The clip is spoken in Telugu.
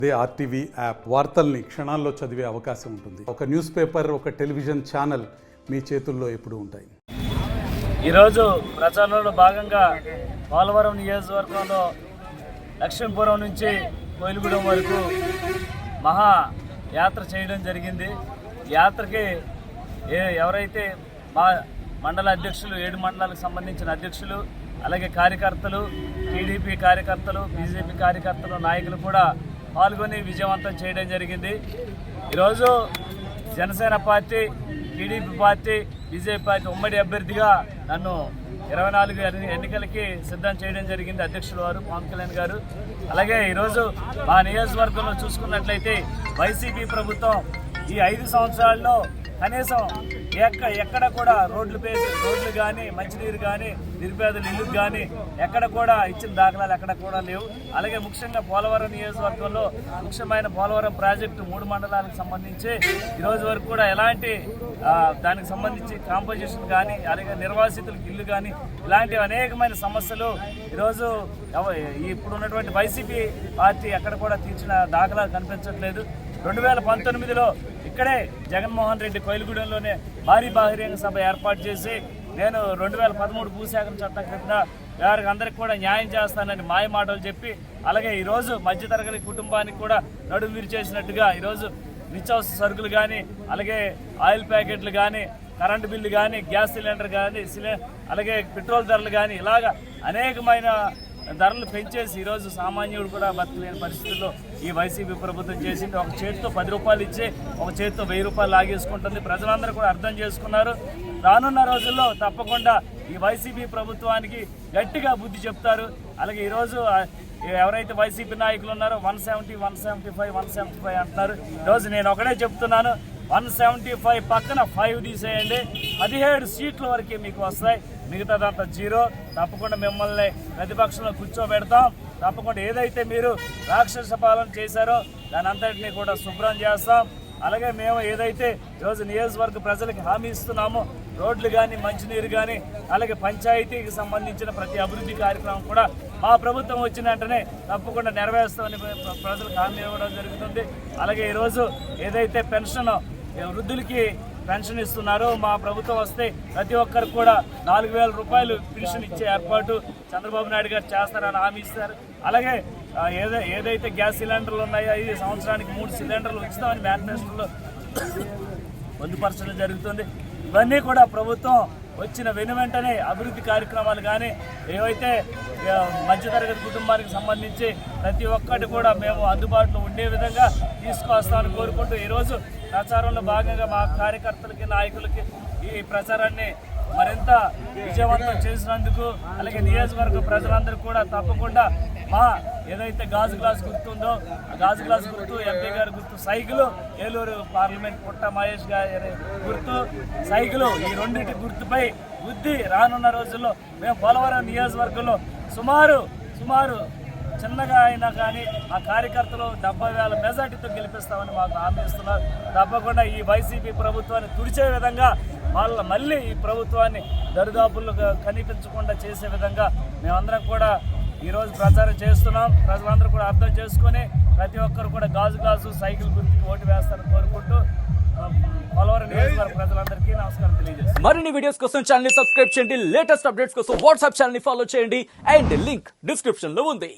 అదే ఆర్టీవీ యాప్ వార్తల్ని క్షణాల్లో చదివే అవకాశం ఉంటుంది. ఒక న్యూస్ పేపర్, ఒక టెలివిజన్ ఛానల్ మీ చేతుల్లో ఎప్పుడూ ఉంటాయి. ఈరోజు ప్రచారంలో భాగంగా పోలవరం నియోజకవర్గంలో లక్ష్మీపురం నుంచి కోయిలగూడెం వరకు మహా యాత్ర చేయడం జరిగింది. యాత్రకి ఎవరైతే మా మండల అధ్యక్షులు, 7 మండలాలకు సంబంధించిన అధ్యక్షులు, అలాగే కార్యకర్తలు, టీడీపీ కార్యకర్తలు, బీజేపీ కార్యకర్తలు, నాయకులు కూడా పాల్గొని విజయవంతం చేయడం జరిగింది. ఈరోజు Janasena party, TDP party, BJP party ఉమ్మడి అభ్యర్థిగా నన్ను 24 ఎన్నికలకి సిద్ధం చేయడం జరిగింది అధ్యక్షులు వారు పవన్ కళ్యాణ్ గారు. అలాగే ఈరోజు మా నియోజకవర్గంలో చూసుకున్నట్లయితే వైసీపీ ప్రభుత్వం ఈ 5 సంవత్సరాల్లో కనీసం ఎక్కడ కూడా రోడ్లు కానీ, మంచినీరు కానీ, నిరుపేదల ఇల్లుకు కానీ ఎక్కడ కూడా ఇచ్చిన దాఖలాలు ఎక్కడ కూడా లేవు. అలాగే ముఖ్యంగా పోలవరం నియోజకవర్గంలో ముఖ్యమైన పోలవరం ప్రాజెక్టు 3 మండలాలకు సంబంధించి ఈరోజు వరకు కూడా ఎలాంటి దానికి సంబంధించి కాంపోజిషన్ కానీ, అలాగే నిర్వాసితులకు ఇల్లు కానీ, ఇలాంటి అనేకమైన సమస్యలు ఈరోజు ఇప్పుడు ఉన్నటువంటి వైసీపీ పార్టీ ఎక్కడ కూడా తీర్చిన దాఖలాలు కనిపించట్లేదు. 2019లో ఇక్కడే జగన్మోహన్ రెడ్డి కోయిలగూడెంలోనే భారీ బహిరంగ సభ ఏర్పాటు చేసి నేను 2013 భూసేకరణ చట్టం కింద వారికి అందరికి కూడా న్యాయం చేస్తానని మాయ మాటలు చెప్పి, అలాగే ఈరోజు మధ్యతరగతి కుటుంబానికి కూడా నడుము విరిచేసినట్టుగా ఈరోజు నిత్యావసర సరుకులు కానీ, అలాగే ఆయిల్ ప్యాకెట్లు కానీ, కరెంటు బిల్లు కానీ, గ్యాస్ సిలిండర్ కానీ, అలాగే పెట్రోల్ ధరలు కానీ, ఇలాగా అనేకమైన ధరలు పెంచేసి ఈరోజు సామాన్యుడు కూడా బతకలేని పరిస్థితుల్లో ఈ వైసీపీ ప్రభుత్వం చేసింది. ఒక చేతితో 10 రూపాయలు ఇచ్చి ఒక చేతితో 1000 రూపాయలు లాగేసుకుంటుంది. ప్రజలందరూ కూడా అర్థం చేసుకున్నారు. రానున్న రోజుల్లో తప్పకుండా ఈ వైసీపీ ప్రభుత్వానికి గట్టిగా బుద్ధి చెప్తారు. అలాగే ఈరోజు ఎవరైతే వైసీపీ నాయకులు ఉన్నారో 170, 175, 175 అంటున్నారు. ఈరోజు నేను ఒకటే చెప్తున్నాను, 175 పక్కన 5 తీసేయండి, 17 సీట్ల వరకే మీకు వస్తాయి, మిగతాదంతా 0. తప్పకుండా మిమ్మల్ని ప్రతిపక్షంలో కూర్చోబెడతాం. తప్పకుండా ఏదైతే మీరు రాక్షస పాలన చేశారో దాని అంతటినీ కూడా శుభ్రం చేస్తాం. అలాగే మేము ఏదైతే ఈరోజు నియోజకవర్గ ప్రజలకు హామీ ఇస్తున్నామో, రోడ్లు కానీ, మంచినీరు కానీ, అలాగే పంచాయతీకి సంబంధించిన ప్రతి అభివృద్ధి కార్యక్రమం కూడా మా ప్రభుత్వం వచ్చిన వెంటనే తప్పకుండా నెరవేరుస్తామని ప్రజలకు హామీ ఇవ్వడం జరుగుతుంది. అలాగే ఈరోజు ఏదైతే పెన్షన్ వృద్ధులకి పెన్షన్ ఇస్తున్నారో, మా ప్రభుత్వం వస్తే ప్రతి ఒక్కరికి కూడా 4000 రూపాయలు పెన్షన్ ఇచ్చే ఏర్పాటు చంద్రబాబు నాయుడు గారు చేస్తారని హామీ ఇస్తారు. అలాగే ఏదైతే గ్యాస్ సిలిండర్లు ఉన్నాయో ఈ సంవత్సరానికి 3 సిలిండర్లు ఇస్తామని మేనిఫెస్టోలో పొందుపరచడం జరుగుతుంది. ఇవన్నీ కూడా ప్రభుత్వం వచ్చిన వెంటనే అభివృద్ధి కార్యక్రమాలు కానీ, ఏవైతే మధ్యతరగతి కుటుంబానికి సంబంధించి ప్రతి ఒక్కటి కూడా మేము అందుబాటులో ఉండే విధంగా తీసుకొస్తామని కోరుకుంటూ ఈరోజు ప్రచారంలో భాగంగా మా కార్యకర్తలకి, నాయకులకి ఈ ప్రచారాన్ని మరింత విజయవంతం చేసినందుకు, అలాగే నియోజకవర్గ ప్రజలందరూ కూడా తప్పకుండా మా ఏదైతే గాజు గ్లాస్ గుర్తుందో ఆ గాజు గ్లాస్ గుర్తు, ఎంపీ గారి గుర్తు సైకిల్, ఏలూరు పార్లమెంట్ పుట్ట మహేష్ గారి గుర్తు సైకిల్, ఈ రెండింటి గుర్తుపై బుద్ధి రానున్న రోజుల్లో మేము పోలవరం నియోజకవర్గంలో సుమారు చిన్నగా అయినా కానీ ఆ కార్యకర్తలు 70,000 మెజార్టీతో గెలిపిస్తామని మాకు హామీ ఇస్తున్నారు. తప్పకుండా ఈ వైసీపీ ప్రభుత్వాన్ని తుడిచే విధంగా మళ్ళీ ఈ ప్రభుత్వాన్ని దరిదాపుల్లో కనిపించకుండా చేసే విధంగా మేమందరం కూడా ఈరోజు ప్రచారం చేస్తున్నాం. ప్రజలందరూ కూడా అర్థం చేసుకొని ప్రతి ఒక్కరు కూడా గాజు సైకిల్ గుర్తుకి ఓటు వేస్తారని కోరుకుంటూ పోలవరం నియోజకవర్గ ప్రజలందరికీ నమస్కారం తెలియజేస్తాను. మరిన్ని వీడియోస్ కోసం ఛానల్ ని సబ్స్క్రైబ్ చేయండి. లేటెస్ట్ అప్డేట్స్ కోసం వాట్సాప్ ఛానల్ ని ఫాలో చేయండి. అండ్ లింక్ డిస్క్రిప్షన్ లో ఉంది.